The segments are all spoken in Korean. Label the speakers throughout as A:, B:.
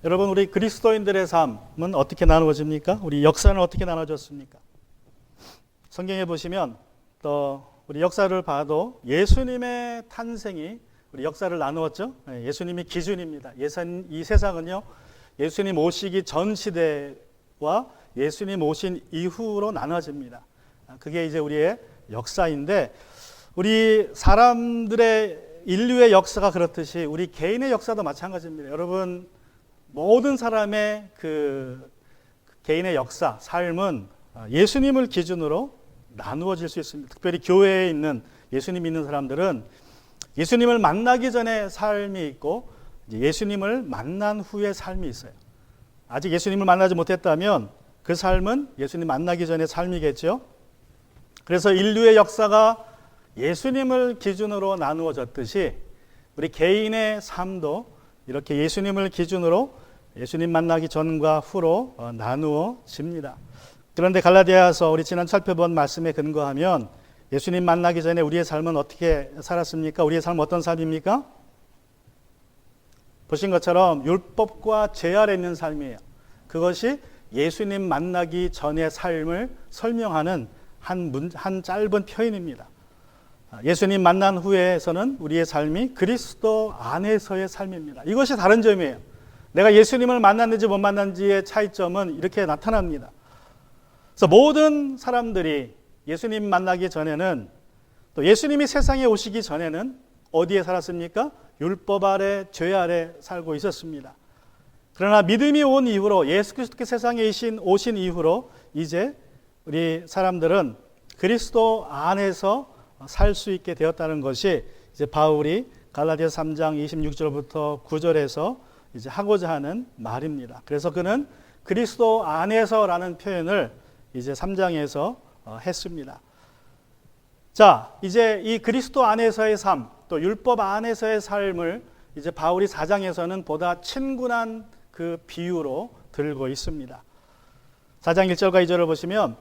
A: 여러분, 우리 그리스도인들의 삶은 어떻게 나누어집니까? 우리 역사는 어떻게 나눠졌습니까? 성경에 보시면 또 우리 역사를 봐도 예수님의 탄생이 우리 역사를 나누었죠. 예수님이 기준입니다. 이 세상은요, 예수님 오시기 전 시대와 예수님 오신 이후로 나눠집니다. 그게 이제 우리의 역사인데, 우리 사람들의 인류의 역사가 그렇듯이 우리 개인의 역사도 마찬가지입니다. 여러분, 모든 사람의 그 개인의 역사, 삶은 예수님을 기준으로 나누어질 수 있습니다. 특별히 교회에 있는 예수님 믿는 사람들은 예수님을 만나기 전에 삶이 있고 예수님을 만난 후의 삶이 있어요. 아직 예수님을 만나지 못했다면 그 삶은 예수님 만나기 전의 삶이겠죠. 그래서 인류의 역사가 예수님을 기준으로 나누어졌듯이 우리 개인의 삶도 이렇게 예수님을 기준으로 예수님 만나기 전과 후로 나누어집니다. 그런데 갈라디아서 우리 지난 살펴본 말씀에 근거하면 예수님 만나기 전에 우리의 삶은 어떻게 살았습니까? 우리의 삶은 어떤 삶입니까? 보신 것처럼 율법과 죄 아래 있는 삶이에요. 그것이 예수님 만나기 전의 삶을 설명하는 한 짧은 표현입니다. 예수님 만난 후에서는 우리의 삶이 그리스도 안에서의 삶입니다. 이것이 다른 점이에요. 내가 예수님을 만났는지 못 만났는지의 차이점은 이렇게 나타납니다. 그래서 모든 사람들이 예수님 만나기 전에는, 또 예수님이 세상에 오시기 전에는 어디에 살았습니까? 율법 아래, 죄 아래 살고 있었습니다. 그러나 믿음이 온 이후로, 예수 그리스도께 세상에 오신 이후로 이제 우리 사람들은 그리스도 안에서 살 수 있게 되었다는 것이 이제 바울이 갈라디아서 3장 26절부터 9절에서 이제 하고자 하는 말입니다. 그래서 그는 그리스도 안에서라는 표현을 이제 3장에서 했습니다. 자, 이제 이 그리스도 안에서의 삶, 또 율법 안에서의 삶을 이제 바울이 4장에서는 보다 친근한 그 비유로 들고 있습니다. 4장 1절과 2절을 보시면,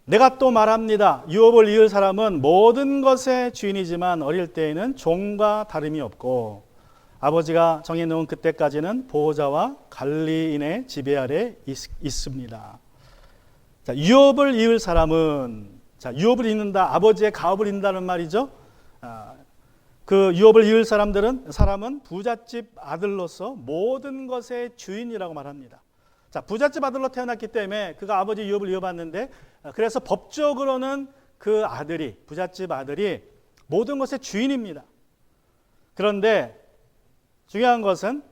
A: 내가 또 말합니다. 유업을 이을 사람은 모든 것의 주인이지만 어릴 때에는 종과 다름이 없고 아버지가 정해놓은 그때까지는 보호자와 관리인의 지배 아래 있습니다. 자, 유업을 이을 사람은, 자, 유업을 잇는다, 아버지의 가업을 잇는다는 말이죠. 그 유업을 이을 사람은 부잣집 아들로서 모든 것의 주인이라고 말합니다. 자, 부잣집 아들로 태어났기 때문에 그가 아버지 유업을 이어받는데, 그래서 법적으로는 그 아들이, 부잣집 아들이 모든 것의 주인입니다. 그런데 중요한 것은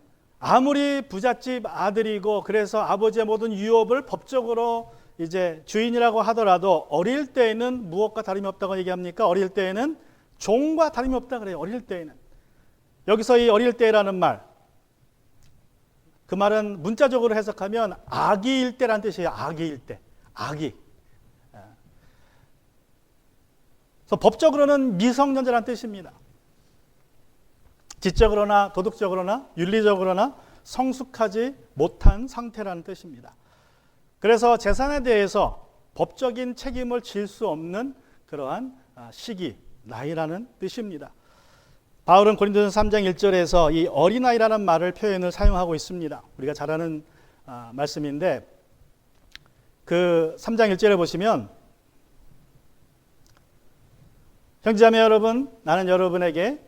A: 아무리 부잣집 아들이고 그래서 아버지의 모든 유업을 법적으로 이제 주인이라고 하더라도 어릴 때에는 무엇과 다름이 없다고 얘기합니까? 어릴 때에는 종과 다름이 없다 그래요. 어릴 때에는. 여기서 이 어릴 때라는 말, 그 말은 문자적으로 해석하면 아기일 때라는 뜻이에요. 아기일 때. 아기. 그래서 법적으로는 미성년자라는 뜻입니다. 지적으로나 도덕적으로나 윤리적으로나 성숙하지 못한 상태라는 뜻입니다. 그래서 재산에 대해서 법적인 책임을 질 수 없는 그러한 시기, 나이라는 뜻입니다. 바울은 고린도전서 3장 1절에서 이 어린아이라는 말을 표현을 사용하고 있습니다. 우리가 잘 아는 말씀인데, 그 3장 1절에 보시면, 형제자매 여러분, 나는 여러분에게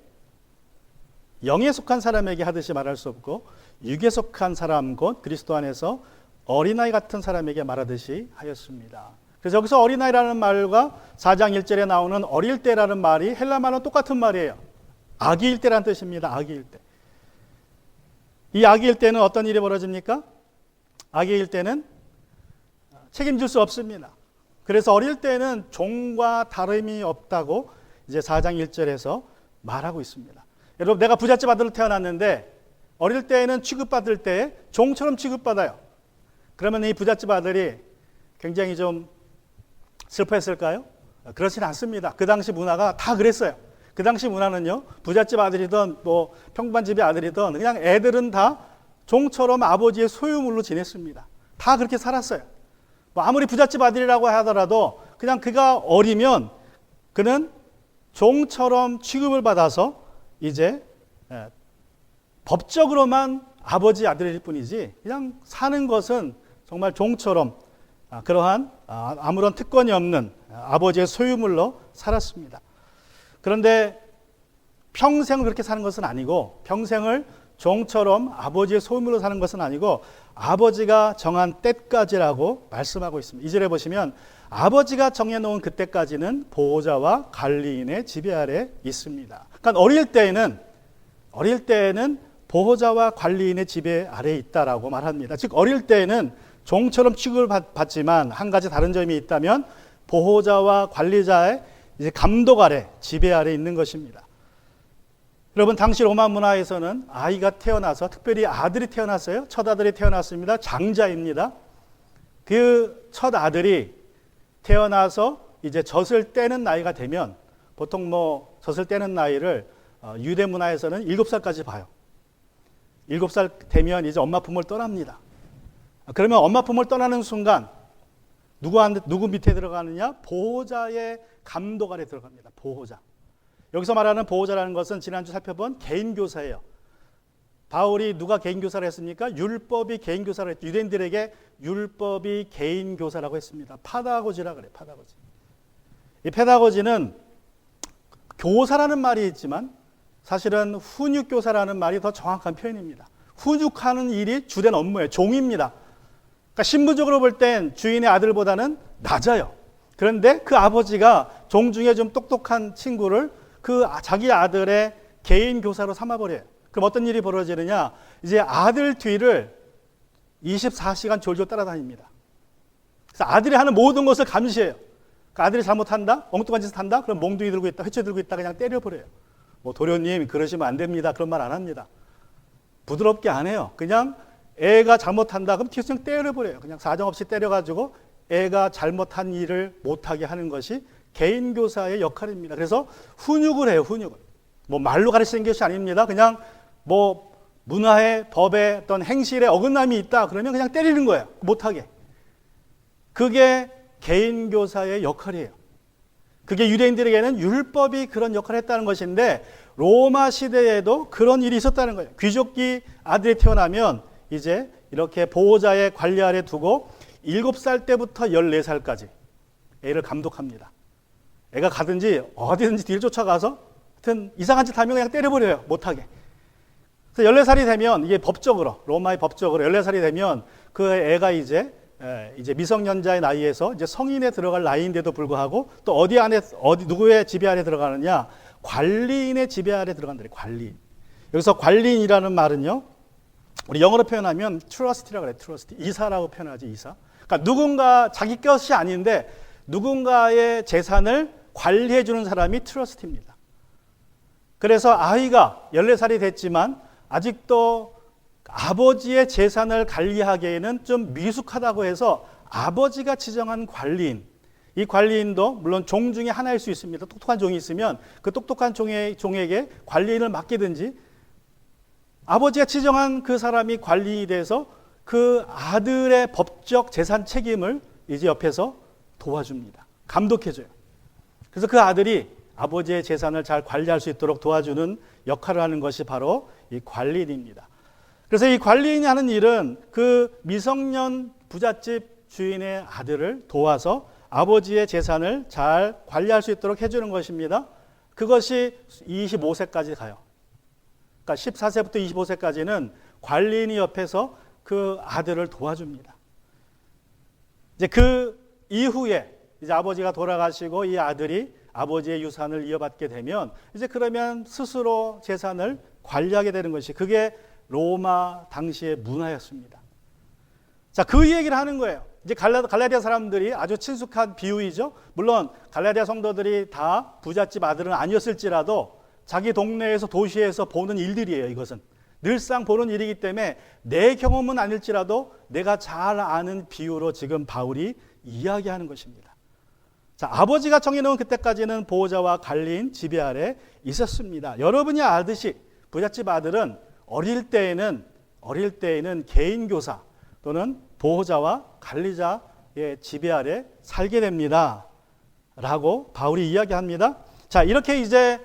A: 영에 속한 사람에게 하듯이 말할 수 없고 육에 속한 사람 곧 그리스도 안에서 어린아이 같은 사람에게 말하듯이 하였습니다. 그래서 여기서 어린아이라는 말과 4장 1절에 나오는 어릴 때라는 말이 헬라 말은 똑같은 말이에요. 아기일 때라는 뜻입니다. 아기일 때. 이 아기일 때는 어떤 일이 벌어집니까? 아기일 때는 책임질 수 없습니다. 그래서 어릴 때는 종과 다름이 없다고 이제 4장 1절에서 말하고 있습니다. 여러분, 내가 부잣집 아들로 태어났는데 어릴 때에는 취급받을 때 종처럼 취급받아요. 그러면 이 부잣집 아들이 굉장히 좀 슬퍼했을까요? 그렇진 않습니다. 그 당시 문화가 다 그랬어요. 그 당시 문화는요, 부잣집 아들이든 뭐 평범한 집의 아들이든 그냥 애들은 다 종처럼 아버지의 소유물로 지냈습니다. 다 그렇게 살았어요. 뭐 아무리 부잣집 아들이라고 하더라도 그냥 그가 어리면 그는 종처럼 취급을 받아서 이제 법적으로만 아버지 아들일 뿐이지 그냥 사는 것은 정말 종처럼 그러한 아무런 특권이 없는 아버지의 소유물로 살았습니다. 그런데 평생을 그렇게 사는 것은 아니고 평생을 종처럼 아버지의 소유물로 사는 것은 아니고 아버지가 정한 때까지라고 말씀하고 있습니다. 2절에 보시면 아버지가 정해놓은 그때까지는 보호자와 관리인의 지배 아래 있습니다. 그러니까 어릴 때에는 보호자와 관리인의 지배 아래에 있다라고 말합니다. 즉 어릴 때에는 종처럼 취급을 받지만 한 가지 다른 점이 있다면 보호자와 관리자의 이제 감독 아래, 지배 아래 있는 것입니다. 여러분, 당시 로마 문화에서는 아이가 태어나서, 특별히 아들이 태어났어요. 첫 아들이 태어났습니다. 장자입니다. 그 첫 아들이 태어나서 이제 젖을 떼는 나이가 되면 보통 젖을 떼는 나이를 유대 문화에서는 7살까지 봐요. 7살 되면 이제 엄마 품을 떠납니다. 그러면 엄마 품을 떠나는 순간 누구 밑에 들어가느냐? 보호자의 감독 아래 들어갑니다. 보호자. 여기서 말하는 보호자라는 것은 지난주 살펴본 개인교사예요. 바울이 누가 개인교사를 했습니까? 율법이 개인교사를 했죠. 유대인들에게 율법이 개인교사라고 했습니다. 파다고지라 그래요. 파다고지. 이 페다고지는 교사라는 말이 있지만 사실은 훈육교사라는 말이 더 정확한 표현입니다. 훈육하는 일이 주된 업무예요. 종입니다. 그러니까 신분적으로 볼 땐 주인의 아들보다는 낮아요. 그런데 그 아버지가 종 중에 좀 똑똑한 친구를 그 자기 아들의 개인 교사로 삼아버려요. 그럼 어떤 일이 벌어지느냐? 이제 아들 뒤를 24시간 졸졸 따라다닙니다. 그래서 아들이 하는 모든 것을 감시해요. 그 아들이 잘못한다? 엉뚱한 짓을 한다? 그럼 몽둥이 들고 있다, 회초리 들고 있다 그냥 때려버려요. 도련님 그러시면 안 됩니다. 그런 말 안 합니다. 부드럽게 안 해요. 그냥 애가 잘못한다 그럼 그냥 때려버려요. 그냥 사정없이 때려가지고 애가 잘못한 일을 못하게 하는 것이 개인교사의 역할입니다. 그래서 훈육을 해요. 훈육을. 말로 가르치는 것이 아닙니다. 그냥 문화의 법의 어떤 행실에 어긋남이 있다 그러면 그냥 때리는 거예요. 못하게. 그게 개인교사의 역할이에요. 그게 유대인들에게는 율법이 그런 역할을 했다는 것인데 로마 시대에도 그런 일이 있었다는 거예요. 귀족기 아들이 태어나면 이제 이렇게 보호자의 관리 아래 두고 7살 때부터 14살까지 애를 감독합니다. 애가 가든지 어디든지 뒤를 쫓아가서 하여튼 이상한 짓 하면 그냥 때려버려요. 못하게. 그래서 14살이 되면 이게 법적으로 로마의 법적으로 14살이 되면 그 애가 이제 미성년자의 나이에서 이제 성인에 들어갈 나이인데도 불구하고 또 누구의 지배 아래 들어가느냐? 관리인의 지배 아래 들어간다. 관리인. 여기서 관리인이라는 말은요. 우리 영어로 표현하면 trust라고 그래요. trust. 이사라고 표현하지, 이사. 그러니까 누군가 자기 것이 아닌데 누군가의 재산을 관리해 주는 사람이 trust입니다. 그래서 아이가 14살이 됐지만 아직도 아버지의 재산을 관리하기에는 좀 미숙하다고 해서 아버지가 지정한 관리인, 이 관리인도 물론 종 중에 하나일 수 있습니다. 똑똑한 종이 있으면 그 똑똑한 종에게 관리인을 맡기든지 아버지가 지정한 그 사람이 관리인이 돼서 그 아들의 법적 재산 책임을 이제 옆에서 도와줍니다. 감독해줘요. 그래서 그 아들이 아버지의 재산을 잘 관리할 수 있도록 도와주는 역할을 하는 것이 바로 이 관리인입니다. 그래서 이 관리인이 하는 일은 그 미성년 부잣집 주인의 아들을 도와서 아버지의 재산을 잘 관리할 수 있도록 해주는 것입니다. 그것이 25세까지 가요. 그러니까 14세부터 25세까지는 관리인이 옆에서 그 아들을 도와줍니다. 이제 그 이후에 이제 아버지가 돌아가시고 이 아들이 아버지의 유산을 이어받게 되면 이제 그러면 스스로 재산을 관리하게 되는 것이 그게 로마 당시의 문화였습니다. 자, 그 얘기를 하는 거예요. 이제 갈라디아 사람들이 아주 친숙한 비유이죠. 물론 갈라디아 성도들이 다 부잣집 아들은 아니었을지라도 자기 동네에서 도시에서 보는 일들이에요. 이것은 늘상 보는 일이기 때문에 내 경험은 아닐지라도 내가 잘 아는 비유로 지금 바울이 이야기하는 것입니다. 자, 아버지가 정해놓은 그때까지는 보호자와 관리인 지배 아래 있었습니다. 여러분이 알듯이 부잣집 아들은 어릴 때에는 개인 교사 또는 보호자와 관리자의 지배 아래 살게 됩니다. 라고 바울이 이야기합니다. 자, 이렇게 이제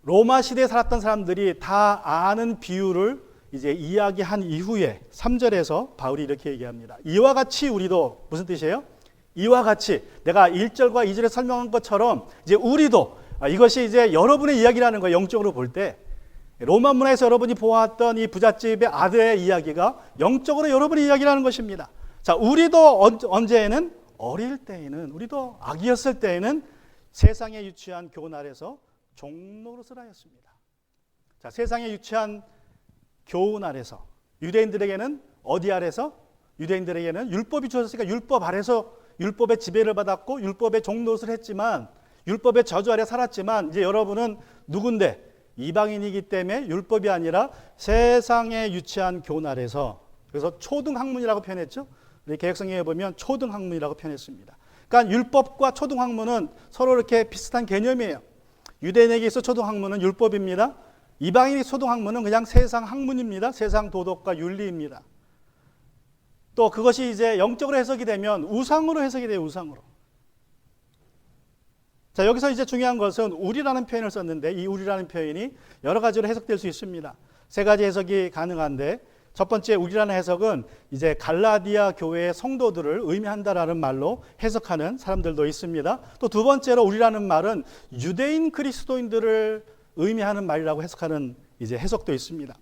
A: 로마 시대에 살았던 사람들이 다 아는 비유를 이제 이야기한 이후에 3절에서 바울이 이렇게 얘기합니다. 이와 같이 우리도, 무슨 뜻이에요? 이와 같이 내가 1절과 2절에 설명한 것처럼 이제 우리도, 이것이 이제 여러분의 이야기라는 거예요. 영적으로 볼 때 로마 문화에서 여러분이 보았던 이 부잣집의 아들의 이야기가 영적으로 여러분의 이야기라는 것입니다. 자, 우리도 언제에는, 어릴 때에는, 우리도 아기였을 때에는 세상에 유치한 교훈 아래서 종노릇을 하였습니다. 자, 세상에 유치한 교훈 아래서, 유대인들에게는 어디 아래서? 유대인들에게는 율법이 주어졌으니까 율법 아래서, 율법의 지배를 받았고 율법의 종노릇을 했지만, 율법의 저주 아래 살았지만, 이제 여러분은 누군데? 이방인이기 때문에 율법이 아니라 세상에 유치한 교훈 아래서, 그래서 초등학문이라고 표현했죠. 우리 개혁성경에 보면 초등학문이라고 표현했습니다. 그러니까 율법과 초등학문은 서로 이렇게 비슷한 개념이에요. 유대인에게 있어 초등학문은 율법입니다. 이방인의 초등학문은 그냥 세상 학문입니다. 세상 도덕과 윤리입니다. 또 그것이 이제 영적으로 해석이 되면 우상으로 해석이 돼요. 우상으로. 자, 여기서 이제 중요한 것은 우리라는 표현을 썼는데, 이 우리라는 표현이 여러 가지로 해석될 수 있습니다. 세 가지 해석이 가능한데, 첫 번째 우리라는 해석은 이제 갈라디아 교회의 성도들을 의미한다라는 말로 해석하는 사람들도 있습니다. 또 두 번째로 우리라는 말은 유대인 그리스도인들을 의미하는 말이라고 해석하는 이제 해석도 있습니다.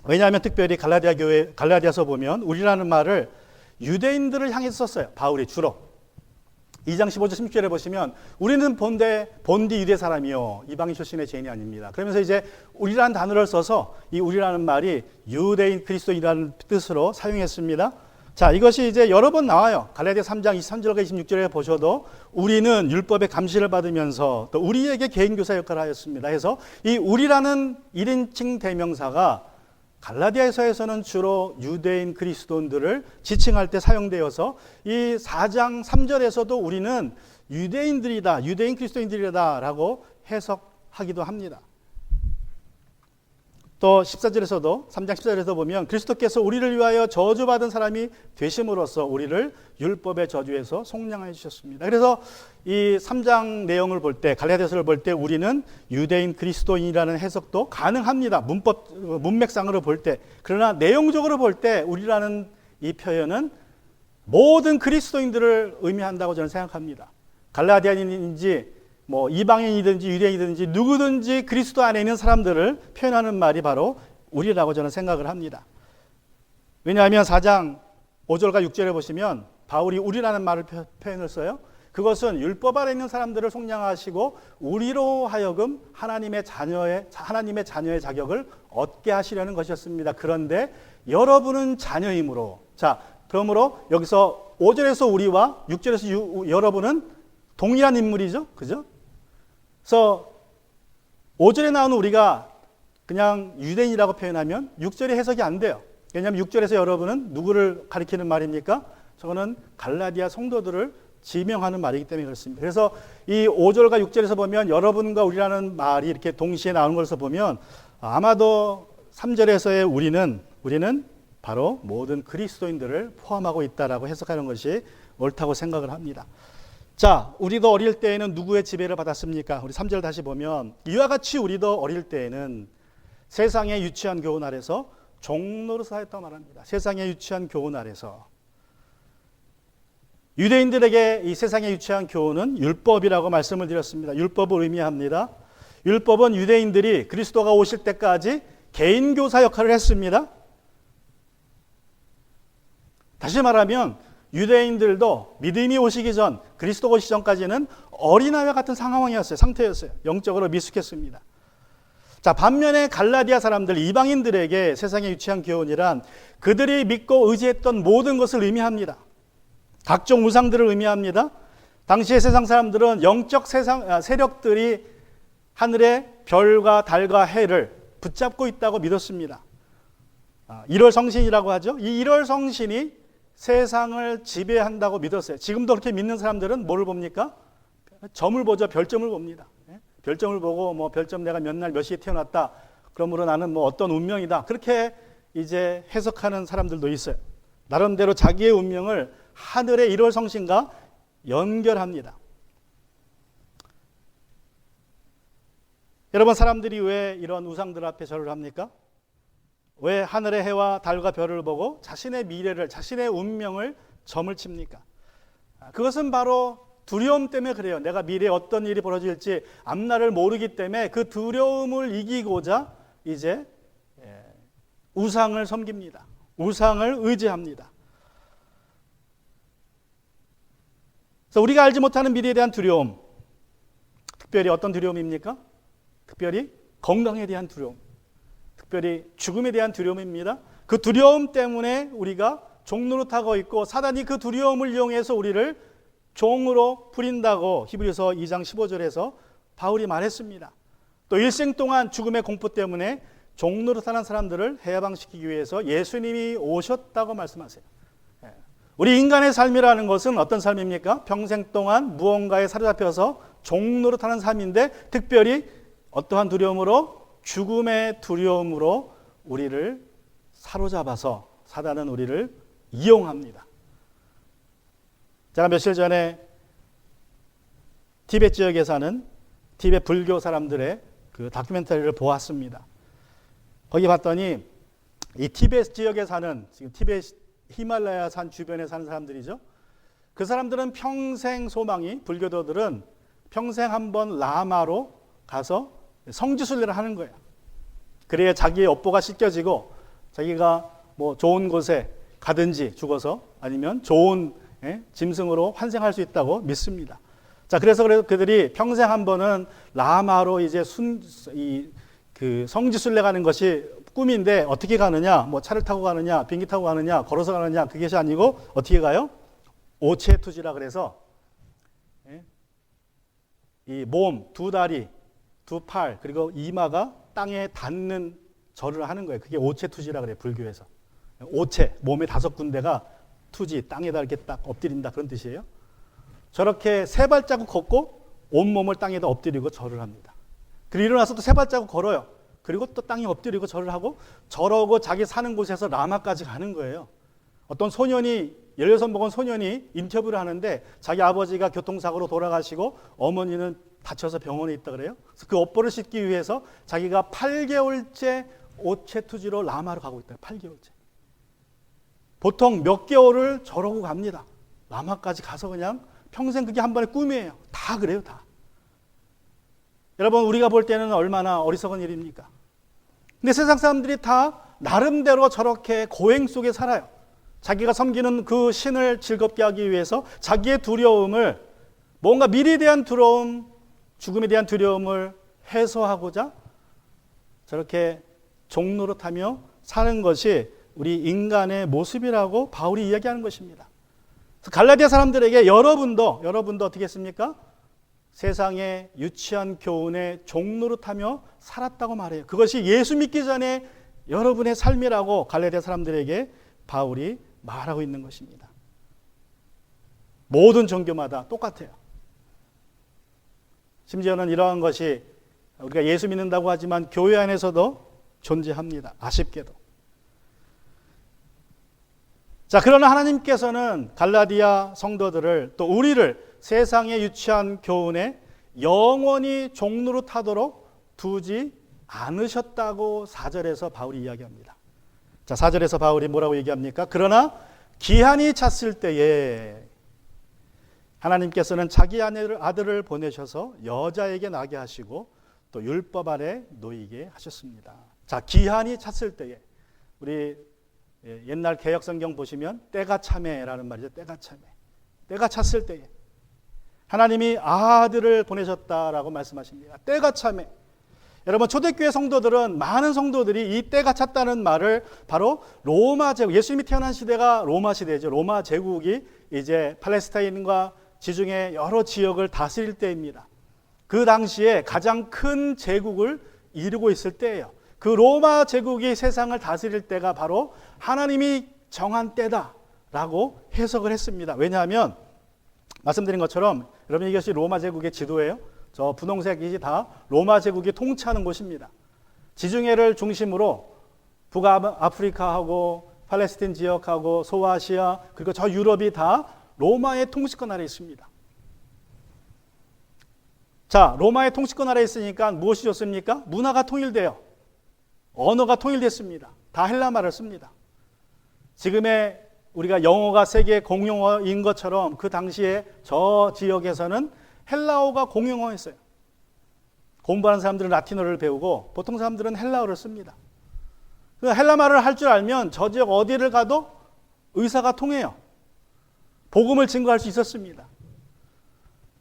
A: 왜냐하면 특별히 갈라디아 교회, 갈라디아서 보면 우리라는 말을 유대인들을 향해서 썼어요. 바울이 주로. 2장 15절 16절에 보시면 우리는 본디 유대 사람이요 이방인 출신의 죄인이 아닙니다. 그러면서 이제 우리라는 단어를 써서 이 우리라는 말이 유대인 그리스도인이라는 뜻으로 사용했습니다. 자, 이것이 이제 여러 번 나와요. 갈라디아 3장 23절과 26절에 보셔도 우리는 율법의 감시를 받으면서 또 우리에게 개인교사 역할을 하였습니다. 해서 이 우리라는 1인칭 대명사가 갈라디아서에서는 주로 유대인 그리스도인들을 지칭할 때 사용되어서 이 4장 3절에서도 우리는 유대인들이다, 유대인 그리스도인들이다 라고 해석하기도 합니다. 또 14절에서도 3장 14절에서 보면 그리스도께서 우리를 위하여 저주받은 사람이 되심으로써 우리를 율법의 저주에서 속량해 주셨습니다. 그래서 이 3장 내용을 볼 때, 갈라디아서를 볼 때 우리는 유대인 그리스도인이라는 해석도 가능합니다. 문맥상으로 볼 때. 그러나 내용적으로 볼 때 우리라는 이 표현은 모든 그리스도인들을 의미한다고 저는 생각합니다. 갈라디아인인지 뭐 이방인이든지 유대인이든지 누구든지 그리스도 안에 있는 사람들을 표현하는 말이 바로 우리라고 저는 생각을 합니다. 왜냐하면 4장 5절과 6절에 보시면 바울이 우리라는 말을 표현을 써요. 그것은 율법 아래 있는 사람들을 속량하시고 우리로 하여금 하나님의 자녀의 자격을 얻게 하시려는 것이었습니다. 그런데 여러분은 자녀이므로, 자, 그러므로 여기서 5절에서 우리와 6절에서 여러분은 동일한 인물이죠. 그죠? 그래서 5절에 나오는 우리가 그냥 유대인이라고 표현하면 6절이 해석이 안 돼요. 왜냐하면 6절에서 여러분은 누구를 가리키는 말입니까? 저거는 갈라디아 성도들을 지명하는 말이기 때문에 그렇습니다. 그래서 이 5절과 6절에서 보면 여러분과 우리라는 말이 이렇게 동시에 나오는 것을 보면 아마도 3절에서의 우리는 바로 모든 그리스도인들을 포함하고 있다라고 해석하는 것이 옳다고 생각을 합니다. 자, 우리도 어릴 때에는 누구의 지배를 받았습니까? 우리 3절 다시 보면 이와 같이 우리도 어릴 때에는 세상의 유치한 교훈 아래서 종노릇을 하였다고 말합니다. 세상의 유치한 교훈 아래서. 유대인들에게 이 세상의 유치한 교훈은 율법이라고 말씀을 드렸습니다. 율법을 의미합니다. 율법은 유대인들이 그리스도가 오실 때까지 개인교사 역할을 했습니다. 다시 말하면 유대인들도 믿음이 오시기 전, 그리스도가 오시기 전까지는 어린아이와 같은 상태였어요. 영적으로 미숙했습니다. 자, 반면에 갈라디아 사람들, 이방인들에게 세상에 유치한 교훈이란 그들이 믿고 의지했던 모든 것을 의미합니다. 각종 우상들을 의미합니다. 당시의 세상 사람들은 영적 세력들이 하늘의 별과 달과 해를 붙잡고 있다고 믿었습니다. 1월 성신이라고 하죠. 이 1월 성신이 세상을 지배한다고 믿었어요. 지금도 그렇게 믿는 사람들은 뭐를 봅니까? 점을 보죠. 별점을 봅니다. 별점을 보고 뭐 별점 내가 몇 날 몇 시에 태어났다. 그러므로 나는 뭐 어떤 운명이다. 그렇게 이제 해석하는 사람들도 있어요. 나름대로 자기의 운명을 하늘의 1월 성신과 연결합니다. 여러분, 사람들이 왜 이런 우상들 앞에 절을 합니까? 왜 하늘의 해와 달과 별을 보고 자신의 미래를, 자신의 운명을 점을 칩니까? 그것은 바로 두려움 때문에 그래요. 내가 미래에 어떤 일이 벌어질지 앞날을 모르기 때문에 그 두려움을 이기고자 이제 우상을 섬깁니다. 우상을 의지합니다. 그래서 우리가 알지 못하는 미래에 대한 두려움, 특별히 어떤 두려움입니까? 특별히 건강에 대한 두려움, 특별히 죽음에 대한 두려움입니다. 그 두려움 때문에 우리가 종노릇하고 있고 사단이 그 두려움을 이용해서 우리를 종으로 부린다고 히브리서 2장 15절에서 바울이 말했습니다. 또 일생 동안 죽음의 공포 때문에 종노릇하는 사람들을 해방시키기 위해서 예수님이 오셨다고 말씀하세요. 우리 인간의 삶이라는 것은 어떤 삶입니까? 평생 동안 무언가에 사로잡혀서 종노릇하는 삶인데 특별히 어떠한 두려움으로? 죽음의 두려움으로 우리를 사로잡아서 사단은 우리를 이용합니다. 제가 며칠 전에 티베트 지역에 사는 티베트 불교 사람들의 그 다큐멘터리를 보았습니다. 거기 봤더니 이 티베트 지역에 사는, 지금 티베트 히말라야 산 주변에 사는 사람들이죠. 그 사람들은 평생 소망이, 불교도들은 평생 한번 라마로 가서 성지순례를 하는 거예요. 그래야 자기의 업보가 씻겨지고 자기가 뭐 좋은 곳에 가든지 죽어서 아니면 좋은 짐승으로 환생할 수 있다고 믿습니다. 자, 그래서 그들이 평생 한 번은 라마로 이제 그 성지순례 가는 것이 꿈인데 어떻게 가느냐? 뭐 차를 타고 가느냐, 비행기 타고 가느냐, 걸어서 가느냐, 그것이 아니고 어떻게 가요? 오체투지라 그래서 이 몸, 두 다리, 두 팔, 그리고 이마가 땅에 닿는 절을 하는 거예요. 그게 오체투지라 그래요, 불교에서. 오체, 몸의 5군데가 투지, 땅에다 이렇게 딱 엎드린다, 그런 뜻이에요. 저렇게 3발자국 걷고 온몸을 땅에다 엎드리고 절을 합니다. 그리고 일어나서 또 3발자국 걸어요. 그리고 또 땅에 엎드리고 절을 하고 저러고 자기 사는 곳에서 라마까지 가는 거예요. 어떤 소년이, 16 먹은 소년이 인터뷰를 하는데 자기 아버지가 교통사고로 돌아가시고 어머니는 다쳐서 병원에 있다 그래요. 그래서 그 업보를 씻기 위해서 자기가 8개월째 오체투지로 라마로 가고 있다. 8개월째. 보통 몇 개월을 저러고 갑니다. 라마까지 가서 그냥 평생 그게 한 번의 꿈이에요. 다 그래요, 다. 여러분, 우리가 볼 때는 얼마나 어리석은 일입니까? 근데 세상 사람들이 다 나름대로 저렇게 고행 속에 살아요. 자기가 섬기는 그 신을 즐겁게 하기 위해서 자기의 두려움을, 뭔가 미래에 대한 두려움, 죽음에 대한 두려움을 해소하고자 저렇게 종노릇하며 사는 것이 우리 인간의 모습이라고 바울이 이야기하는 것입니다. 갈라디아 사람들에게 여러분도 어떻게 했습니까? 세상의 유치한 교훈에 종노릇하며 살았다고 말해요. 그것이 예수 믿기 전에 여러분의 삶이라고 갈라디아 사람들에게 바울이 말하고 있는 것입니다. 모든 종교마다 똑같아요. 심지어는 이러한 것이 우리가 예수 믿는다고 하지만 교회 안에서도 존재합니다. 아쉽게도. 자, 그러나 하나님께서는 갈라디아 성도들을, 또 우리를 세상의 유치한 교훈에 영원히 종노릇하도록 두지 않으셨다고 4절에서 바울이 이야기합니다. 자, 4절에서 바울이 뭐라고 얘기합니까? 그러나 기한이 찼을 때에 하나님께서는 자기 아들을 보내셔서 여자에게 나게 하시고 또 율법 아래 놓이게 하셨습니다. 자, 기한이 찼을 때에, 우리 옛날 개역성경 보시면 때가 차매라는 말이죠. 때가 차매. 때가 찼을 때에 하나님이 아들을 보내셨다라고 말씀하십니다. 때가 차매. 여러분, 초대교회 성도들은, 많은 성도들이 이 때가 찼다는 말을 바로 로마 제국, 예수님이 태어난 시대가 로마 시대죠. 로마 제국이 이제 팔레스타인과 지중해 여러 지역을 다스릴 때입니다. 그 당시에 가장 큰 제국을 이루고 있을 때예요. 그 로마 제국이 세상을 다스릴 때가 바로 하나님이 정한 때다라고 해석을 했습니다. 왜냐하면 말씀드린 것처럼, 여러분, 이것이 로마 제국의 지도예요. 저 분홍색이 다 로마 제국이 통치하는 곳입니다. 지중해를 중심으로 북아프리카하고 팔레스틴 지역하고 소아시아, 그리고 저 유럽이 다 로마의 통치권 아래에 있습니다. 자, 로마의 통치권 아래에 있으니까 무엇이 좋습니까? 문화가 통일돼요. 언어가 통일됐습니다. 다 헬라말을 씁니다. 지금의 우리가 영어가 세계 공용어인 것처럼 그 당시에 저 지역에서는 헬라어가 공용어였어요. 공부하는 사람들은 라틴어를 배우고 보통 사람들은 헬라어를 씁니다. 헬라말을 할 줄 알면 저 지역 어디를 가도 의사가 통해요. 복음을 증거할 수 있었습니다.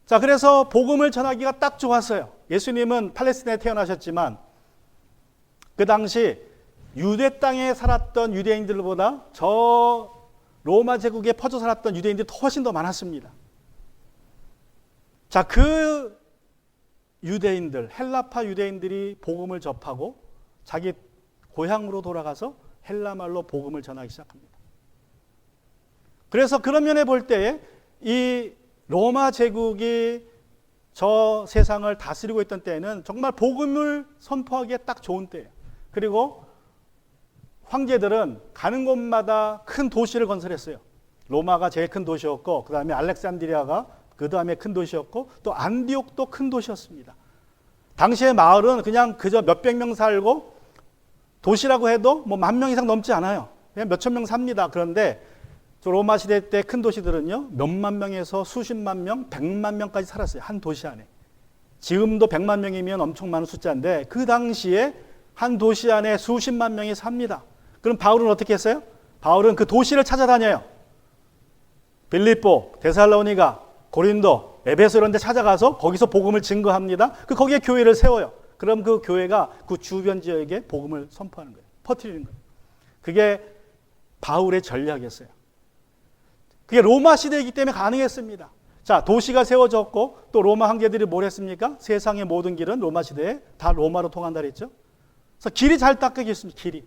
A: 자, 그래서 복음을 전하기가 딱 좋았어요. 예수님은 팔레스타인에 태어나셨지만 그 당시 유대 땅에 살았던 유대인들보다 저 로마 제국에 퍼져 살았던 유대인들이 훨씬 더 많았습니다. 자, 그 유대인들, 헬라파 유대인들이 복음을 접하고 자기 고향으로 돌아가서 헬라말로 복음을 전하기 시작합니다. 그래서 그런 면에 볼 때에 이 로마 제국이 저 세상을 다스리고 있던 때에는 정말 복음을 선포하기에 딱 좋은 때예요. 그리고 황제들은 가는 곳마다 큰 도시를 건설했어요. 로마가 제일 큰 도시였고 그 다음에 알렉산드리아가 그 다음에 큰 도시였고 또 안디옥도 큰 도시였습니다. 당시의 마을은 그냥 그저 몇백 명 살고 도시라고 해도 뭐 10,000명 이상 넘지 않아요. 그냥 몇천 명 삽니다. 그런데 로마 시대 때 큰 도시들은요 몇만 명에서 수십만 명, 100만 명까지 살았어요. 한 도시 안에. 지금도 100만 명이면 엄청 많은 숫자인데 그 당시에 한 도시 안에 수십만 명이 삽니다. 그럼 바울은 어떻게 했어요? 바울은 그 도시를 찾아다녀요. 빌립보, 데살로니가, 고린도, 에베소 이런 데 찾아가서 거기서 복음을 증거합니다. 거기에 교회를 세워요. 그럼 그 교회가 그 주변 지역에 복음을 선포하는 거예요. 퍼뜨리는 거예요. 그게 바울의 전략이었어요. 그게 로마 시대이기 때문에 가능했습니다. 자, 도시가 세워졌고 또 로마 황제들이 뭘 했습니까? 세상의 모든 길은 로마 시대에 다 로마로 통한다 그랬죠. 그래서 길이 잘 닦여졌습니다. 길이.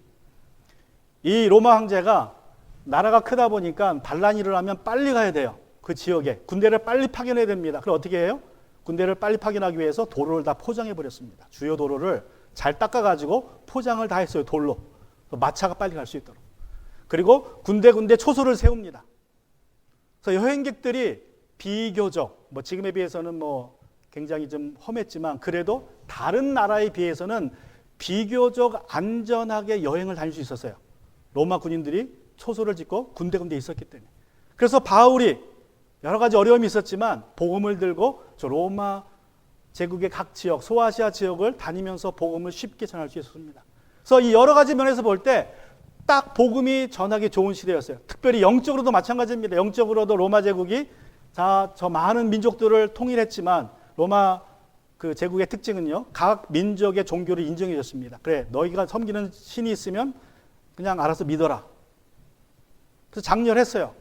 A: 이 로마 황제가 나라가 크다 보니까 반란이 일어나면 빨리 가야 돼요. 그 지역에 군대를 빨리 파견해야 됩니다. 그럼 어떻게 해요? 군대를 빨리 파견하기 위해서 도로를 다 포장해 버렸습니다. 주요 도로를 잘 닦아가지고 포장을 다 했어요. 돌로. 마차가 빨리 갈 수 있도록. 그리고 군데 초소를 세웁니다. 그래서 여행객들이 비교적 뭐 지금에 비해서는 뭐 굉장히 좀 험했지만 그래도 다른 나라에 비해서는 비교적 안전하게 여행을 다닐 수 있었어요. 로마 군인들이 초소를 짓고 군데군데 있었기 때문에. 그래서 바울이 여러 가지 어려움이 있었지만 복음을 들고 저 로마 제국의 각 지역, 소아시아 지역을 다니면서 복음을 쉽게 전할 수 있었습니다. 그래서 이 여러 가지 면에서 볼 때 딱 복음이 전하기 좋은 시대였어요. 특별히 영적으로도 마찬가지입니다. 영적으로도 로마 제국이 저 많은 민족들을 통일했지만 로마 그 제국의 특징은요, 각 민족의 종교를 인정해 줬습니다. 그래, 너희가 섬기는 신이 있으면 그냥 알아서 믿어라. 그래서 장렬했어요.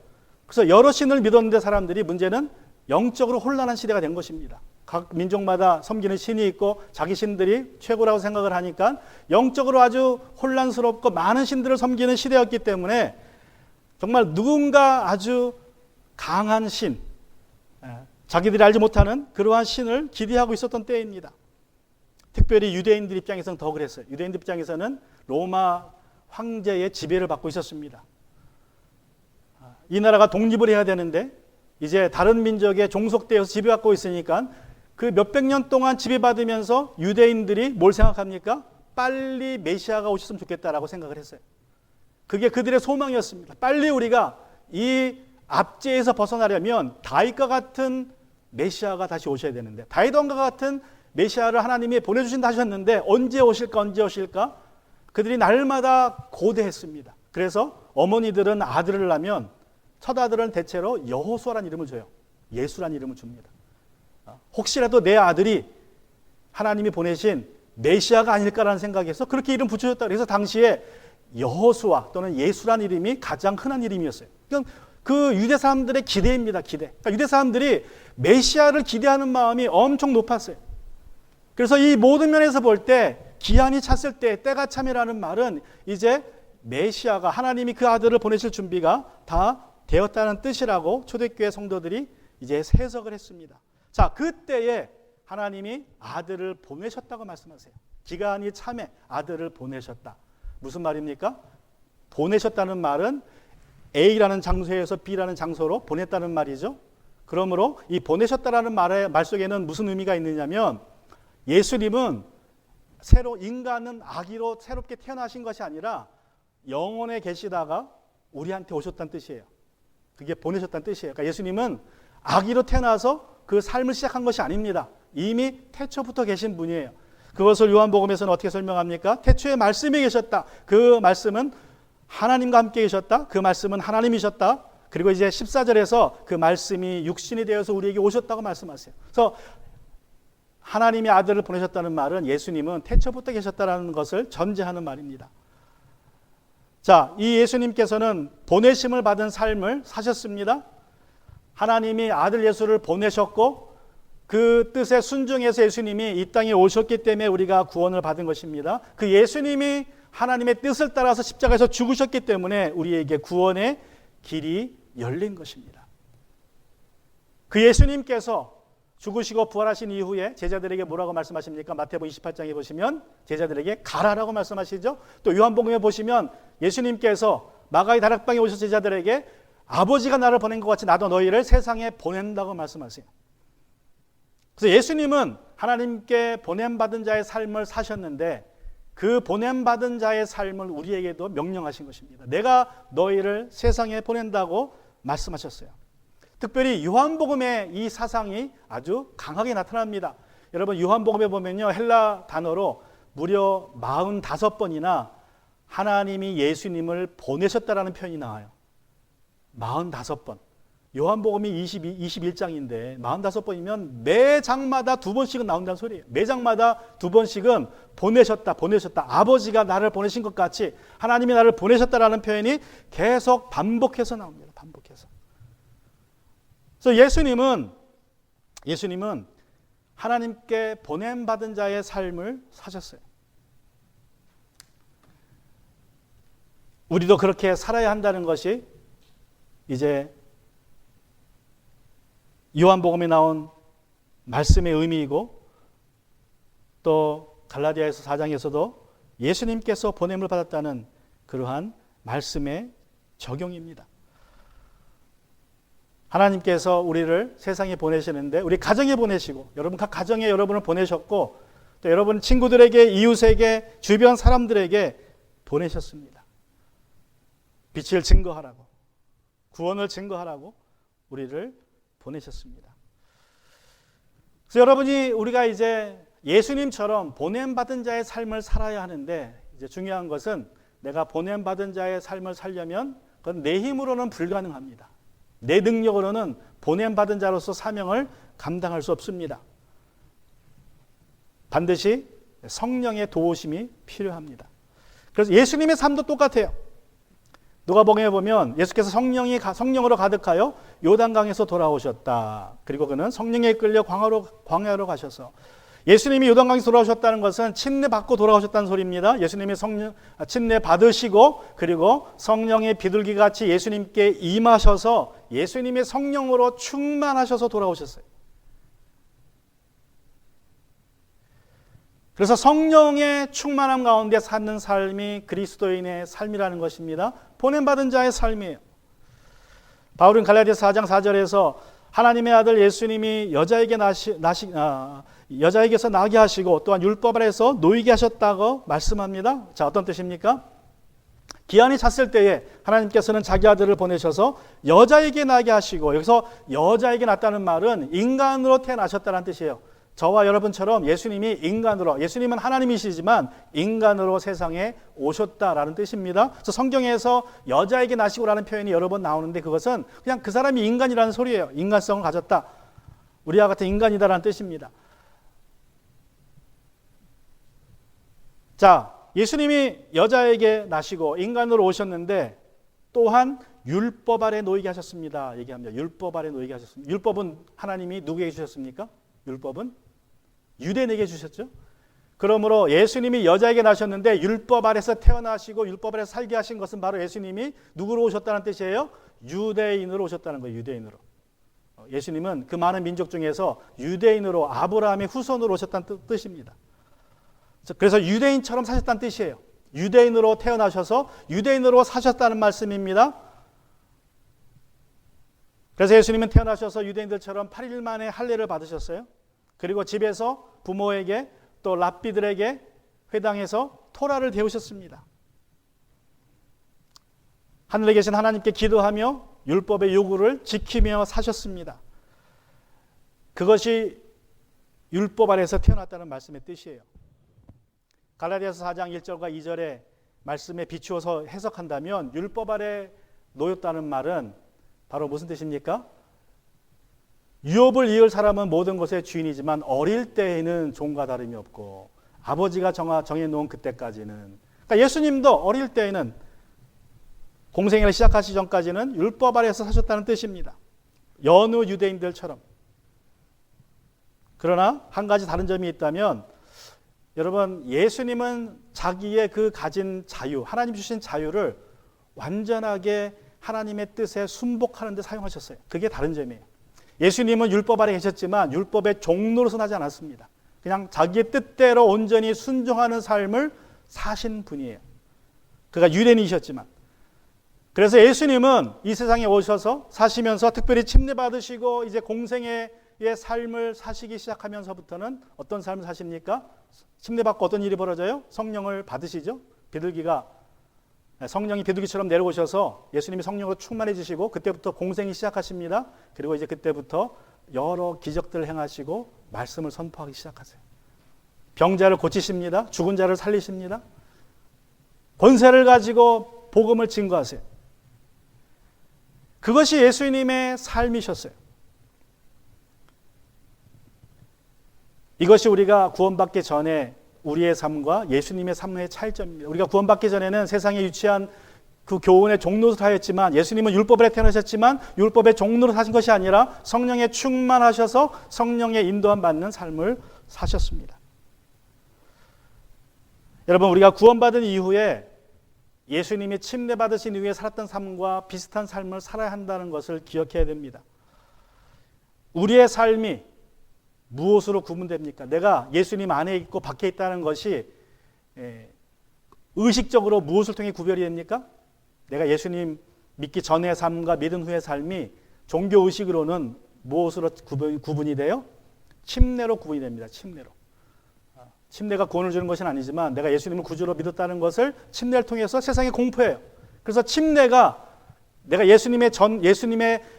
A: 그래서 여러 신을 믿었는데 사람들이 문제는 영적으로 혼란한 시대가 된 것입니다. 각 민족마다 섬기는 신이 있고 자기 신들이 최고라고 생각을 하니까 영적으로 아주 혼란스럽고 많은 신들을 섬기는 시대였기 때문에 정말 누군가 아주 강한 신, 자기들이 알지 못하는 그러한 신을 기대하고 있었던 때입니다. 특별히 유대인들 입장에서는 더 그랬어요. 유대인들 입장에서는 로마 황제의 지배를 받고 있었습니다. 이 나라가 독립을 해야 되는데 이제 다른 민족의 종속되어서 지배받고 있으니까 그 몇백 년 동안 지배받으면서 유대인들이 뭘 생각합니까? 빨리 메시아가 오셨으면 좋겠다라고 생각을 했어요. 그게 그들의 소망이었습니다. 빨리 우리가 이 압제에서 벗어나려면 다윗과 같은 메시아가 다시 오셔야 되는데 다윗과 같은 메시아를 하나님이 보내주신다 하셨는데 언제 오실까? 그들이 날마다 고대했습니다. 그래서 어머니들은 아들을 낳으면 첫 아들은 대체로 여호수아라는 이름을 줘요. 예수라는 이름을 줍니다. 혹시라도 내 아들이 하나님이 보내신 메시아가 아닐까라는 생각에서 그렇게 이름 붙여줬다. 그래서 당시에 여호수아 또는 예수라는 이름이 가장 흔한 이름이었어요. 그 유대 사람들의 기대입니다. 기대. 그러니까 유대 사람들이 메시아를 기대하는 마음이 엄청 높았어요. 그래서 이 모든 면에서 볼 때 기한이 찼을 때 때가 참이라는 말은 이제 메시아가 하나님이 그 아들을 보내실 준비가 다 되었다는 뜻이라고 초대교회 성도들이 이제 해석을 했습니다. 자, 그때에 하나님이 아들을 보내셨다고 말씀하세요. 기간이 참에 아들을 보내셨다. 무슨 말입니까? 보내셨다는 말은 A라는 장소에서 B라는 장소로 보냈다는 말이죠. 그러므로 이 보내셨다라는 말 속에는 무슨 의미가 있느냐면 예수님은 인간은 아기로 새롭게 태어나신 것이 아니라 영원에 계시다가 우리한테 오셨다는 뜻이에요. 그게 보내셨다는 뜻이에요. 그러니까 예수님은 아기로 태어나서 그 삶을 시작한 것이 아닙니다. 이미 태초부터 계신 분이에요. 그것을 요한복음에서는 어떻게 설명합니까? 태초에 말씀이 계셨다. 그 말씀은 하나님과 함께 계셨다. 그 말씀은 하나님이셨다. 그리고 이제 14절에서 그 말씀이 육신이 되어서 우리에게 오셨다고 말씀하세요. 그래서 하나님의 아들을 보내셨다는 말은 예수님은 태초부터 계셨다는 것을 전제하는 말입니다. 자, 이 예수님께서는 보내심을 받은 삶을 사셨습니다. 하나님이 아들 예수를 보내셨고 그 뜻에 순종해서 예수님이 이 땅에 오셨기 때문에 우리가 구원을 받은 것입니다. 그 예수님이 하나님의 뜻을 따라서 십자가에서 죽으셨기 때문에 우리에게 구원의 길이 열린 것입니다. 그 예수님께서 죽으시고 부활하신 이후에 제자들에게 뭐라고 말씀하십니까? 마태복음 28장에 보시면 제자들에게 가라라고 말씀하시죠. 또 요한복음에 보시면 예수님께서 마가의 다락방에 오셔서 제자들에게 아버지가 나를 보낸 것 같이 나도 너희를 세상에 보낸다고 말씀하세요. 그래서 예수님은 하나님께 보냄받은 자의 삶을 사셨는데 그 보냄받은 자의 삶을 우리에게도 명령하신 것입니다. 내가 너희를 세상에 보낸다고 말씀하셨어요. 특별히 요한복음의 이 사상이 아주 강하게 나타납니다. 여러분 요한복음에 보면요, 헬라 단어로 무려 45번이나 하나님이 예수님을 보내셨다라는 표현이 나와요. 45번. 요한복음이 21장인데 45번이면 매 장마다 2번씩은 나온다는 소리예요. 매 장마다 2번씩은 보내셨다. 아버지가 나를 보내신 것 같이 하나님이 나를 보내셨다라는 표현이 계속 반복해서 나옵니다. 반복해서. 그래서 예수님은 하나님께 보냄받은 자의 삶을 사셨어요. 우리도 그렇게 살아야 한다는 것이 이제 요한복음에 나온 말씀의 의미이고 또 갈라디아에서 4장에서도 예수님께서 보냄을 받았다는 그러한 말씀의 적용입니다. 하나님께서 우리를 세상에 보내시는데 우리 가정에 보내시고 여러분 각 가정에 여러분을 보내셨고 또 여러분 친구들에게 이웃에게 주변 사람들에게 보내셨습니다. 빛을 증거하라고 구원을 증거하라고 우리를 보내셨습니다. 그래서 여러분이 우리가 이제 예수님처럼 보냄받은 자의 삶을 살아야 하는데 이제 중요한 것은 내가 보냄받은 자의 삶을 살려면 그건 내 힘으로는 불가능합니다. 내 능력으로는 보냄받은 자로서 사명을 감당할 수 없습니다. 반드시 성령의 도우심이 필요합니다. 그래서 예수님의 삶도 똑같아요. 누가복음에 보면 예수께서 성령으로 가득하여 요단강에서 돌아오셨다. 그리고 그는 성령에 이끌려 광야로 가셔서 예수님이 요단강에서 돌아오셨다는 것은 침례 받고 돌아오셨다는 소리입니다. 예수님이 침례 받으시고 그리고 성령의 비둘기 같이 예수님께 임하셔서 예수님의 성령으로 충만하셔서 돌아오셨어요. 그래서 성령의 충만함 가운데 사는 삶이 그리스도인의 삶이라는 것입니다. 보냄받은 자의 삶이에요. 바울은 갈라디아서 4장 4절에서 하나님의 아들 예수님이 여자에게서 나게 하시고 또한 율법 아래에서 놓이게 하셨다고 말씀합니다. 자, 어떤 뜻입니까? 기한이 찼을 때에 하나님께서는 자기 아들을 보내셔서 여자에게 나게 하시고, 여기서 여자에게 낳았다는 말은 인간으로 태어나셨다는 뜻이에요. 저와 여러분처럼 예수님이 인간으로, 예수님은 하나님이시지만 인간으로 세상에 오셨다라는 뜻입니다. 그래서 성경에서 여자에게 나시고라는 표현이 여러 번 나오는데 그것은 그냥 그 사람이 인간이라는 소리예요. 인간성을 가졌다. 우리와 같은 인간이다라는 뜻입니다. 자, 예수님이 여자에게 나시고 인간으로 오셨는데 또한 율법 아래 놓이게 하셨습니다. 얘기합니다. 율법 아래 놓이게 하셨습니다. 율법은 하나님이 누구에게 주셨습니까? 율법은 유대인에게 주셨죠. 그러므로 예수님이 여자에게 나셨는데 율법 아래서 태어나시고 율법 아래서 살게 하신 것은 바로 예수님이 누구로 오셨다는 뜻이에요? 유대인으로 오셨다는 거예요. 유대인으로. 예수님은 그 많은 민족 중에서 유대인으로 아브라함의 후손으로 오셨다는 뜻입니다. 그래서 유대인처럼 사셨다는 뜻이에요. 유대인으로 태어나셔서 유대인으로 사셨다는 말씀입니다. 그래서 예수님은 태어나셔서 유대인들처럼 8일 만에 할례를 받으셨어요. 그리고 집에서 부모에게 또 랍비들에게 회당에서 토라를 배우셨습니다. 하늘에 계신 하나님께 기도하며 율법의 요구를 지키며 사셨습니다. 그것이 율법 아래에서 태어났다는 말씀의 뜻이에요. 갈라디아서 4장 1절과 2절의 말씀에 비추어서 해석한다면 율법 아래 놓였다는 말은 바로 무슨 뜻입니까? 유업을 이을 사람은 모든 것의 주인이지만 어릴 때에는 종과 다름이 없고 아버지가 정해놓은 그때까지는, 그러니까 예수님도 어릴 때에는 공생애를 시작하시기 전까지는 율법 아래에서 사셨다는 뜻입니다. 여느 유대인들처럼. 그러나 한 가지 다른 점이 있다면, 여러분, 예수님은 자기의 그 가진 자유, 하나님 주신 자유를 완전하게 하나님의 뜻에 순복하는 데 사용하셨어요. 그게 다른 점이에요. 예수님은 율법 아래 계셨지만 율법의 종로로서 나지 않았습니다. 그냥 자기의 뜻대로 온전히 순종하는 삶을 사신 분이에요. 그가 유대인이셨지만. 그래서 예수님은 이 세상에 오셔서 사시면서 특별히 침례받으시고 이제 공생애의 삶을 사시기 시작하면서부터는 어떤 삶을 사십니까? 침례받고 어떤 일이 벌어져요? 성령을 받으시죠. 성령이 비둘기처럼 내려오셔서 예수님이 성령으로 충만해지시고 그때부터 공생이 시작하십니다. 그리고 이제 그때부터 여러 기적들을 행하시고 말씀을 선포하기 시작하세요. 병자를 고치십니다. 죽은 자를 살리십니다. 권세를 가지고 복음을 증거하세요. 그것이 예수님의 삶이셨어요. 이것이 우리가 구원받기 전에 우리의 삶과 예수님의 삶의 차이점입니다. 우리가 구원받기 전에는 세상에 유치한 그 교훈의 종로로 사였지만, 예수님은 율법에 태어나셨지만 율법의 종로로 사신 것이 아니라 성령에 충만하셔서 성령의 인도함 받는 삶을 사셨습니다. 여러분, 우리가 구원받은 이후에 예수님이 침례받으신 이후에 살았던 삶과 비슷한 삶을 살아야 한다는 것을 기억해야 됩니다. 우리의 삶이 무엇으로 구분됩니까? 내가 예수님 안에 있고 밖에 있다는 것이 의식적으로 무엇을 통해 구별이 됩니까? 내가 예수님 믿기 전의 삶과 믿은 후의 삶이 종교의식으로는 무엇으로 구분이 돼요? 침례로 구분이 됩니다. 침례가 구원을 주는 것은 아니지만 내가 예수님을 구주로 믿었다는 것을 침례를 통해서 세상에 공포해요. 그래서 침례가 내가 예수님의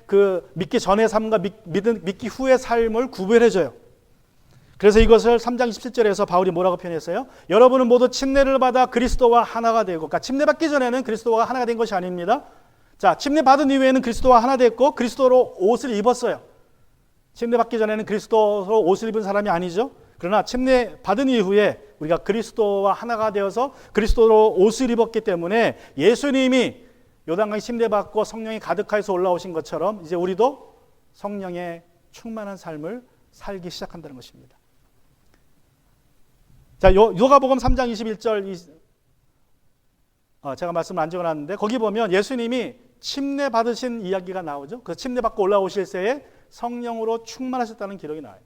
A: 그 믿기 전의 삶과 믿기 후의 삶을 구별해줘요. 그래서 이것을 3장 27절에서 바울이 뭐라고 표현했어요? 여러분은 모두 침례를 받아 그리스도와 하나가 되고, 그러니까 침례받기 전에는 그리스도와 하나가 된 것이 아닙니다. 자, 침례받은 이후에는 그리스도와 하나 됐고 그리스도로 옷을 입었어요. 침례받기 전에는 그리스도로 옷을 입은 사람이 아니죠. 그러나 침례받은 이후에 우리가 그리스도와 하나가 되어서 그리스도로 옷을 입었기 때문에 예수님이 요단강에 침례받고 성령이 가득하여서 올라오신 것처럼 이제 우리도 성령의 충만한 삶을 살기 시작한다는 것입니다. 자, 누가복음 3장 21절 제가 말씀을 안 적어놨는데 거기 보면 예수님이 침례 받으신 이야기가 나오죠. 그 침례 받고 올라오실 때에 성령으로 충만하셨다는 기록이 나와요.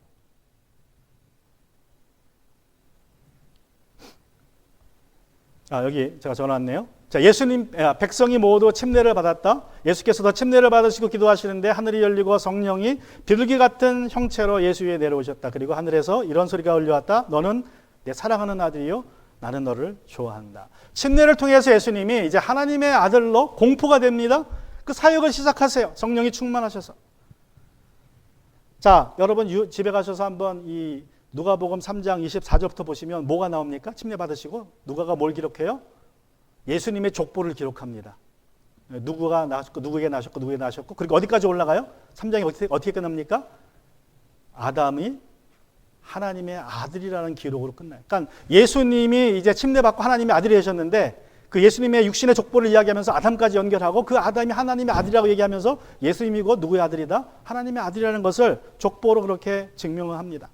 A: 여기 제가 적어놨네요. 자, 백성이 모두 침례를 받았다. 예수께서도 침례를 받으시고 기도하시는데 하늘이 열리고 성령이 비둘기 같은 형체로 예수 위에 내려오셨다. 그리고 하늘에서 이런 소리가 울려왔다. 너는 내 사랑하는 아들이요, 나는 너를 좋아한다. 침례를 통해서 예수님이 이제 하나님의 아들로 공포가 됩니다. 그 사역을 시작하세요. 성령이 충만하셔서. 자, 여러분 집에 가셔서 한번 이 누가복음 3장 24절부터 보시면 뭐가 나옵니까? 침례 받으시고 누가가 뭘 기록해요? 예수님의 족보를 기록합니다. 누구가 나셨고 누구에게 나셨고 누구에게 나셨고, 그리고 어디까지 올라가요? 3장이 어떻게 끝납니까? 아담이 하나님의 아들이라는 기록으로 끝나요. 그러니까 예수님이 이제 침례받고 하나님의 아들이 되셨는데 그 예수님의 육신의 족보를 이야기하면서 아담까지 연결하고 그 아담이 하나님의 아들이라고 얘기하면서 예수님이고 누구의 아들이다? 하나님의 아들이라는 것을 족보로 그렇게 증명을 합니다.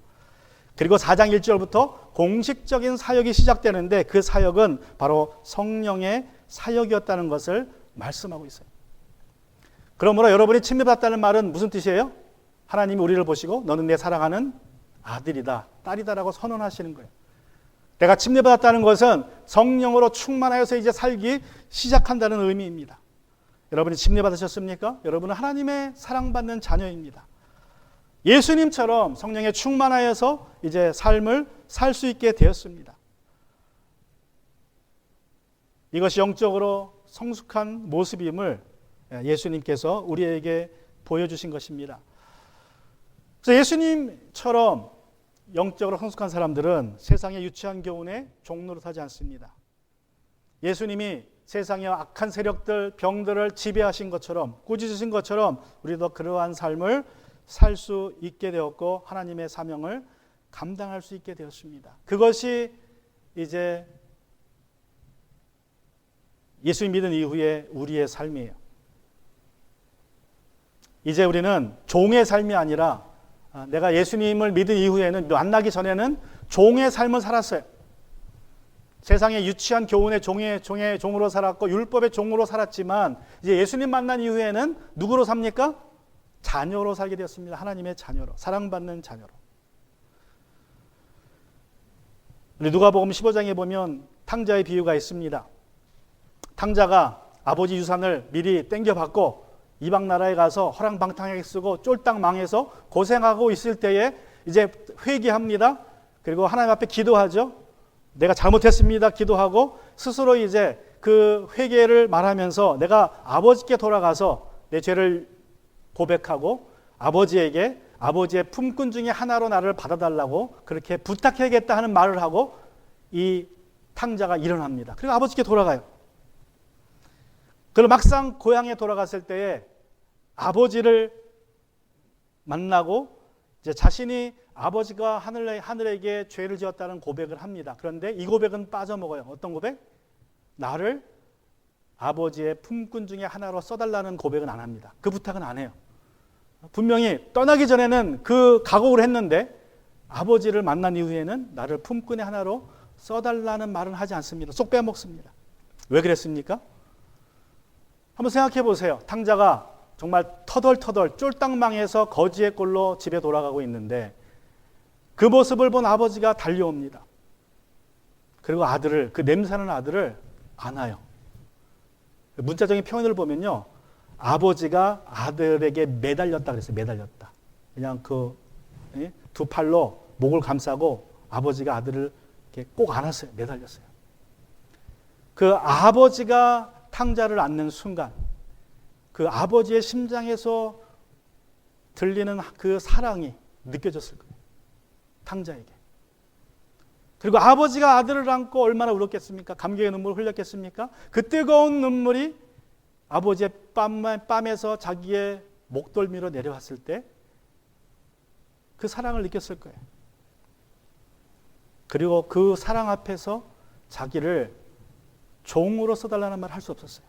A: 그리고 4장 1절부터 공식적인 사역이 시작되는데 그 사역은 바로 성령의 사역이었다는 것을 말씀하고 있어요. 그러므로 여러분이 침례받았다는 말은 무슨 뜻이에요? 하나님이 우리를 보시고 너는 내 사랑하는 아들이다, 딸이다라고 선언하시는 거예요. 내가 침례받았다는 것은 성령으로 충만하여서 이제 살기 시작한다는 의미입니다. 여러분이 침례받으셨습니까? 여러분은 하나님의 사랑받는 자녀입니다. 예수님처럼 성령에 충만하여서 이제 삶을 살 수 있게 되었습니다. 이것이 영적으로 성숙한 모습임을 예수님께서 우리에게 보여주신 것입니다. 그래서 예수님처럼 영적으로 성숙한 사람들은 세상의 유치한 교훈에 종로를 타지 않습니다. 예수님이 세상의 악한 세력들, 병들을 지배하신 것처럼, 꾸짖으신 것처럼 우리도 그러한 삶을 살 수 있게 되었고 하나님의 사명을 감당할 수 있게 되었습니다. 그것이 이제 예수님 믿은 이후에 우리의 삶이에요. 이제 우리는 종의 삶이 아니라 내가 예수님을 믿은 이후에는, 만나기 전에는 종의 삶을 살았어요. 세상의 유치한 교훈의 종으로 살았고 율법의 종으로 살았지만 이제 예수님 만난 이후에는 누구로 삽니까? 자녀로 살게 되었습니다. 하나님의 자녀로, 사랑받는 자녀로. 우리 누가복음 15장에 보면 탕자의 비유가 있습니다. 탕자가 아버지 유산을 미리 땡겨받고 이방 나라에 가서 허랑방탕하게 쓰고 쫄딱 망해서 고생하고 있을 때에 이제 회개합니다. 그리고 하나님 앞에 기도하죠. 내가 잘못했습니다. 기도하고 스스로 이제 그 회개를 말하면서 내가 아버지께 돌아가서 내 죄를 고백하고 아버지에게 아버지의 품꾼 중에 하나로 나를 받아달라고 그렇게 부탁해야겠다 하는 말을 하고 이 탕자가 일어납니다. 그리고 아버지께 돌아가요. 그리고 막상 고향에 돌아갔을 때에 아버지를 만나고 이제 자신이 아버지가 하늘에게 죄를 지었다는 고백을 합니다. 그런데 이 고백은 빠져먹어요. 어떤 고백? 나를 아버지의 품꾼 중에 하나로 써달라는 고백은 안 합니다. 그 부탁은 안 해요. 분명히 떠나기 전에는 그 각오를 했는데 아버지를 만난 이후에는 나를 품꾼의 하나로 써달라는 말은 하지 않습니다. 쏙 빼먹습니다. 왜 그랬습니까? 한번 생각해 보세요. 탕자가 정말 터덜터덜 쫄딱망해서 거지의 꼴로 집에 돌아가고 있는데 그 모습을 본 아버지가 달려옵니다. 그리고 아들을, 그 냄새나는 아들을 안아요. 문자적인 표현을 보면요, 아버지가 아들에게 매달렸다 그랬어요. 매달렸다. 그냥 그 두 팔로 목을 감싸고 아버지가 아들을 이렇게 꼭 안았어요. 매달렸어요. 그 아버지가 탕자를 안는 순간 그 아버지의 심장에서 들리는 그 사랑이 느껴졌을 거예요. 탕자에게. 그리고 아버지가 아들을 안고 얼마나 울었겠습니까? 감격의 눈물을 흘렸겠습니까? 그 뜨거운 눈물이 아버지의 뺨에서 자기의 목덜미로 내려왔을 때 그 사랑을 느꼈을 거예요. 그리고 그 사랑 앞에서 자기를 종으로 써달라는 말 할 수 없었어요.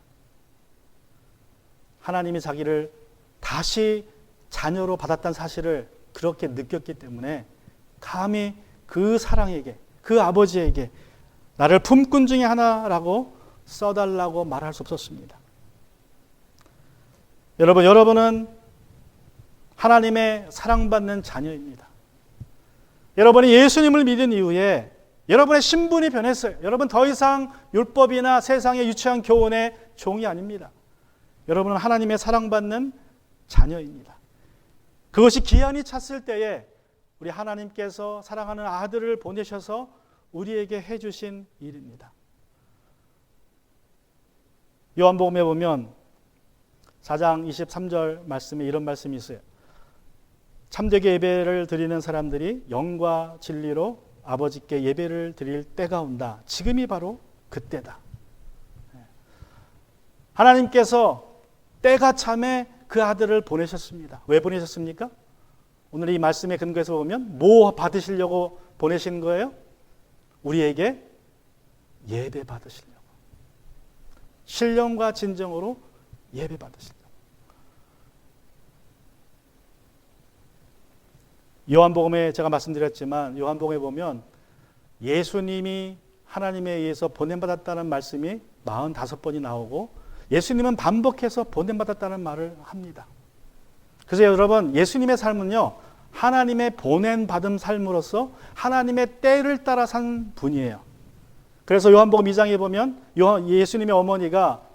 A: 하나님이 자기를 다시 자녀로 받았다는 사실을 그렇게 느꼈기 때문에 감히 그 사랑에게, 그 아버지에게 나를 품꾼 중에 하나라고 써달라고 말할 수 없었습니다. 여러분은 하나님의 사랑받는 자녀입니다. 여러분이 예수님을 믿은 이후에 여러분의 신분이 변했어요. 여러분 더 이상 율법이나 세상의 유치한 교훈의 종이 아닙니다. 여러분은 하나님의 사랑받는 자녀입니다. 그것이 기한이 찼을 때에 우리 하나님께서 사랑하는 아들을 보내셔서 우리에게 해주신 일입니다. 요한복음에 보면 4장 23절 말씀에 이런 말씀이 있어요. 참되게 예배를 드리는 사람들이 영과 진리로 아버지께 예배를 드릴 때가 온다. 지금이 바로 그때다. 하나님께서 때가 참에 그 아들을 보내셨습니다. 왜 보내셨습니까? 오늘 이 말씀에 근거해서 보면 뭐 받으시려고 보내신 거예요? 우리에게 예배 받으시려고. 신령과 진정으로 예배 받으시려고. 요한복음에 제가 말씀드렸지만 요한복음에 보면 예수님이 하나님에 의해서 보냄받았다는 말씀이 45번이 나오고 예수님은 반복해서 보냄받았다는 말을 합니다. 그래서 여러분 예수님의 삶은요 하나님의 보냄받은 삶으로서 하나님의 때를 따라 산 분이에요. 그래서 요한복음 2장에 보면 예수님의 어머니가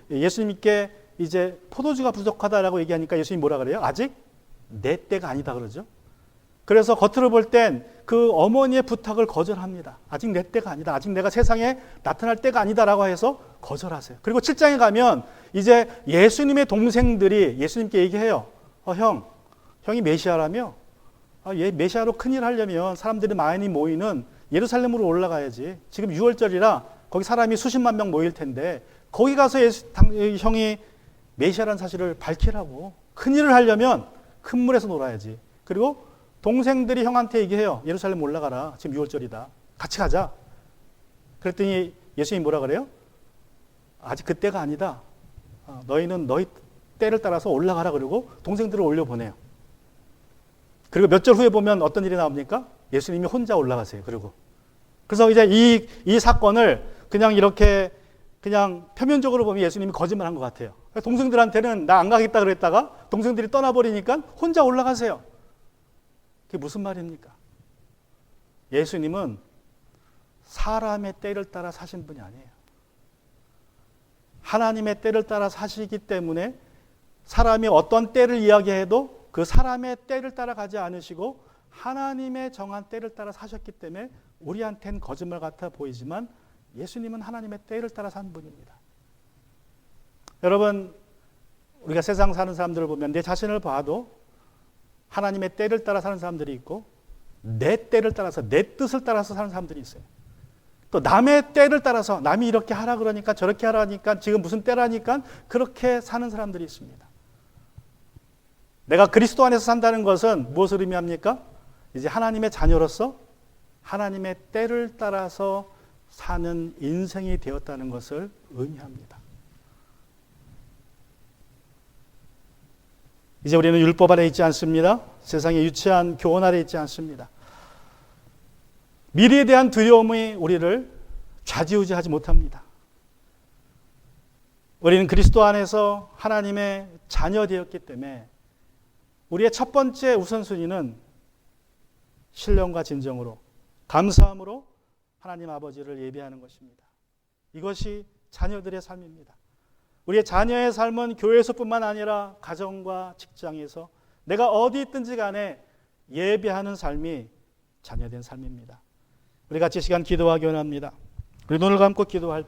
A: 예수님께 이제 포도주가 부족하다라고 얘기하니까 예수님이 뭐라 그래요? 아직 내 때가 아니다 그러죠. 그래서 겉으로 볼 땐 그 어머니의 부탁을 거절합니다. 아직 내 때가 아니다. 아직 내가 세상에 나타날 때가 아니다라고 해서 거절하세요. 그리고 7장에 가면 이제 예수님의 동생들이 예수님께 얘기해요. 형이 메시아라며? 얘 메시아로 큰일 하려면 사람들이 많이 모이는 예루살렘으로 올라가야지. 지금 6월절이라 거기 사람이 수십만 명 모일 텐데 거기 가서 형이 메시아라는 사실을 밝히라고. 큰일을 하려면 큰 물에서 놀아야지. 그리고 동생들이 형한테 얘기해요. 예루살렘 올라가라. 지금 6월절이다. 같이 가자. 그랬더니 예수님이 뭐라 그래요? 아직 그때가 아니다. 너희는 너희 때를 따라서 올라가라. 그러고 동생들을 올려보내요. 그리고 몇 절 후에 보면 어떤 일이 나옵니까? 예수님이 혼자 올라가세요. 그래서 이제 이 사건을 그냥 이렇게 그냥 표면적으로 보면 예수님이 거짓말한 것 같아요. 동생들한테는 나 안 가겠다 그랬다가 동생들이 떠나버리니까 혼자 올라가세요. 그게 무슨 말입니까? 예수님은 사람의 때를 따라 사신 분이 아니에요. 하나님의 때를 따라 사시기 때문에 사람이 어떤 때를 이야기해도 그 사람의 때를 따라 가지 않으시고 하나님의 정한 때를 따라 사셨기 때문에 우리한테는 거짓말 같아 보이지만 예수님은 하나님의 때를 따라 산 분입니다. 여러분, 우리가 세상 사는 사람들을 보면 내 자신을 봐도 하나님의 때를 따라 사는 사람들이 있고 내 때를 따라서 내 뜻을 따라서 사는 사람들이 있어요. 또 남의 때를 따라서 남이 이렇게 하라 그러니까 저렇게 하라니까 지금 무슨 때라니까 그렇게 사는 사람들이 있습니다. 내가 그리스도 안에서 산다는 것은 무엇을 의미합니까? 이제 하나님의 자녀로서 하나님의 때를 따라서 사는 인생이 되었다는 것을 의미합니다. 이제 우리는 율법 아래 있지 않습니다. 세상의 유치한 교훈 아래 있지 않습니다. 미래에 대한 두려움이 우리를 좌지우지하지 못합니다. 우리는 그리스도 안에서 하나님의 자녀 되었기 때문에 우리의 첫 번째 우선순위는 신령과 진정으로 감사함으로 하나님 아버지를 예배하는 것입니다. 이것이 자녀들의 삶입니다. 우리의 자녀의 삶은 교회에서뿐만 아니라 가정과 직장에서 내가 어디 있든지 간에 예배하는 삶이 자녀된 삶입니다. 우리 같이 시간 기도하기 원합니다. 우리 눈을 감고 기도할